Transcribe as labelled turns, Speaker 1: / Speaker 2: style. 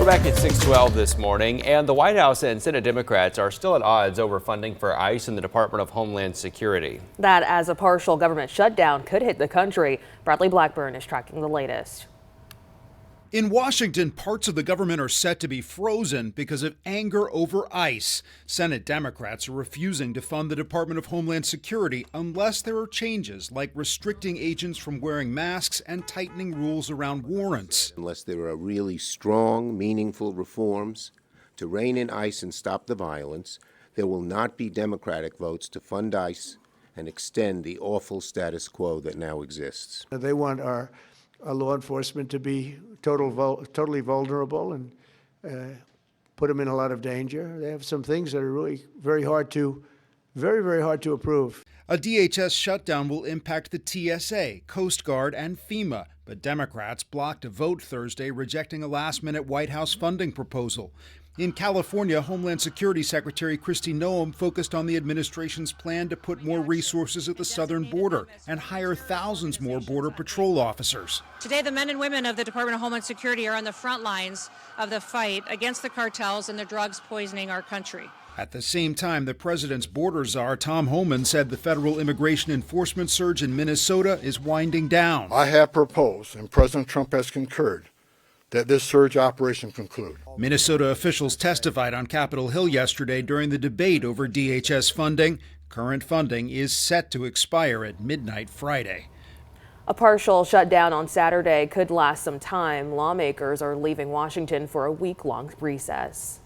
Speaker 1: back at 6:12 this morning, and the White House and Senate Democrats are still at odds over funding for ICE and the Department of Homeland Security.
Speaker 2: That as a partial government shutdown could hit the country. Bradley Blackburn is tracking the latest.
Speaker 3: In Washington, parts of the government are set to be frozen because of anger over ICE. Senate Democrats are refusing to fund the Department of Homeland Security unless there are changes like restricting agents from wearing masks and tightening rules around warrants.
Speaker 4: Unless there are really strong, meaningful reforms to rein in ICE and stop the violence, there will not be Democratic votes to fund ICE and extend the awful status quo that now exists.
Speaker 5: They want our law enforcement to be totally vulnerable and put them in a lot of danger. They have some things that are really very hard to approve.
Speaker 3: A DHS shutdown will impact the TSA, Coast Guard, and FEMA, but Democrats blocked a vote Thursday rejecting a last-minute White House funding proposal. In California, Homeland Security Secretary Kristi Noem focused on the administration's plan to put more resources at the southern border and hire thousands more Border Patrol officers.
Speaker 6: Today, the men and women of the Department of Homeland Security are on the front lines of the fight against the cartels and the drugs poisoning our country.
Speaker 3: At the same time, the president's border czar, Tom Homan, said the federal immigration enforcement surge in Minnesota is winding down.
Speaker 7: I have proposed, and President Trump has concurred, that this surge operation conclude.
Speaker 3: Minnesota officials testified on Capitol Hill yesterday during the debate over DHS funding. Current funding is set to expire at midnight Friday.
Speaker 2: A partial shutdown on Saturday could last some time. Lawmakers are leaving Washington for a week-long recess.